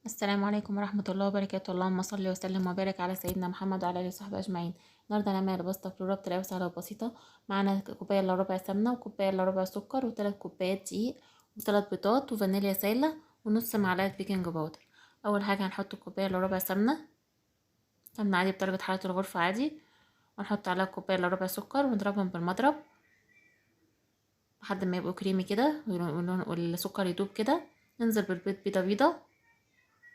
السلام عليكم ورحمة الله وبركاته. اللهم صل وسلم وبارك على سيدنا محمد وعلى آله وصحبه أجمعين. النهارده هنعمل باستا بلورا بطريقة سهلة وبسيطة. معانا كوباية إلا ربع سمنة وكوباية إلا ربع سكر وثلاث كوبايات دقيق وثلاث بيضات وفانيليا سايلة ونص معلقة بيكنج باودر. أول حاجة هنحط كوباية إلا ربع سمنة عادي بدرجة حرارة الغرفة عادي، ونحط عليها كوباية إلا ربع سكر ونضربهم بالمضرب لحد ما يبقوا كريمي كده والسكر يدوب كده. ننزل بالبيض بيضة بيضة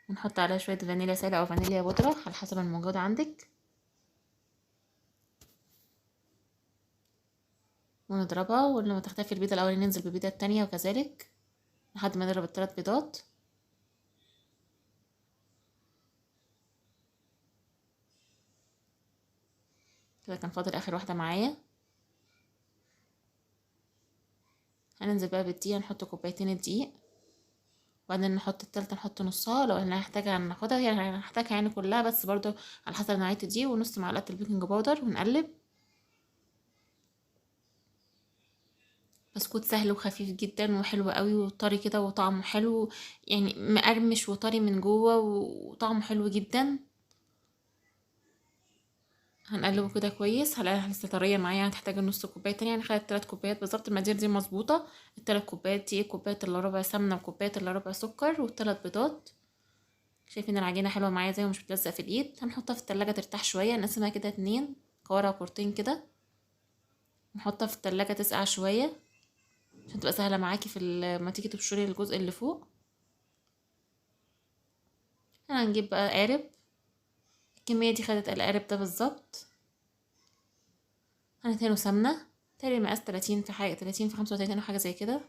ونحط عليها شوية فانيليا سايلة أو فانيليا بودرة على حسب الموجود عندك، ونضربها. ولما تختفي البيضة الأولانية ننزل بالبيضة التانية وكذلك لحد ما نضرب الثلاث بيضات. كده كان فاضل آخر واحدة معايا. هننزل بقى بالدقيق، نحط كوبايتين الدقيق وبعدين نحط التالتة، نحط نصها لو احنا هنحتاجها ناخدها، يعني هنحتاجها يعني كلها بس برضو على حسب نوعية الدقيق، ونص معلقة البيكنج باودر ونقلب. بسكوت سهل وخفيف جدا وحلو قوي وطري كده وطعمه حلو، يعني مقرمش وطري من جوه وطعمه حلو جدا. هنقلبه كده كويس. هلاقيها لسه طريه معايا، هتحتاج نص كوبايه تانية، يعني خدت 3 كوبايات بالظبط. المقادير دي مظبوطه. التلات كوبايات دي كوبايه الا ربع سمنه وكوبايه الا ربع سكر والتلات بيضات. شايفين العجينه حلوه معايا زي ومش بتلزق في الايد. هنحطها في التلاجة ترتاح شويه، نقسمها كده 2 كورها كورتين كده، نحطها في التلاجة تسقع شويه عشان تبقى سهله معاكي في لما تيجي تبشري الجزء اللي فوق. هنجيب بقى قارب، الكميه دي خدت القارب ده بالظبط. هندهنه سمنه تقريبا مقاس 30 في حاجه، 30 في 35 او حاجه زي كده.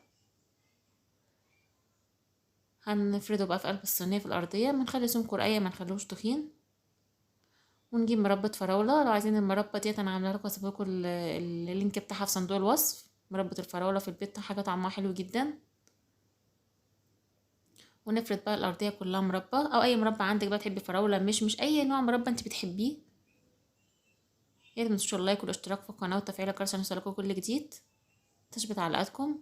هنفرده بقى في قلب الصينيه في الارضيه، بنخلي سمكه رقيق ما نخلوش تخين. ونجيب مربى فراوله. لو عايزين المربى ديت انا عامله لكم، هسيب لكم اللينك بتاعها في صندوق الوصف. مربى الفراوله في البيت حاجه طعمها حلو جدا. ونفرد بقى الارضيه كلها مربى او اي مربى عندك بقى، تحبي فراوله مش اي نوع مربى انت بتحبيه. يا ريت متنسوش اللايك والاشتراك في القناه وتفعيل الجرس عشان يوصلكوا كل جديد. تثبت تعليقاتكم.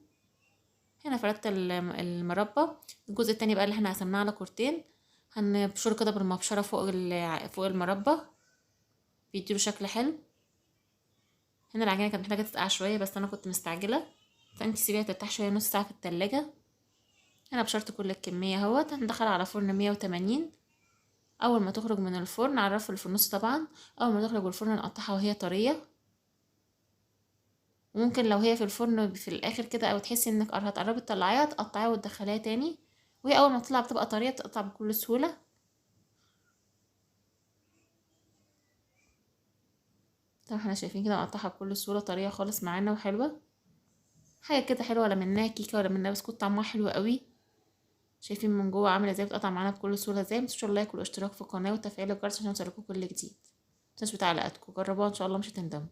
هنا فردت المربى. الجزء التاني بقى اللي احنا قسمناه على كورتين هنبشره كده بالمبشره فوق المربى، بيديله شكل حلو. هنا العجينه كانت محتاجه تسقع شويه بس انا كنت مستعجله، فانت سيبيها ترتاح شويه نص ساعه في التلاجة. انا بشرت كل الكميه اهوت. هندخل على فرن 180. اول ما تخرج من الفرن على الرف اللي في النص طبعا، اول ما تخرج من الفرن نقطعها وهي طريه. وممكن لو هي في الفرن في الاخر كده او تحسي انك هتقربي تطلعيها تقطعيها وتدخليها تاني، وهي اول ما تطلع بتبقى طريه تقطع بكل سهوله. طبعا احنا شايفين كده نقطعها بكل سهوله طريه خالص معانا وحلوه. حاجه كده حلوه، ولا منها كيكه ولا منها بسكوت، طعمها حلو قوي. شايفين من جوه عامله ازاي، بتقطع معانا بكل سهوله ازاي. متنسوش اللايك والاشتراك في القناه وتفعيل الجرس عشان يوصلكوا كل جديد. متنسوش تعليقاتكم، جربوها ان شاء الله مش هتندموا.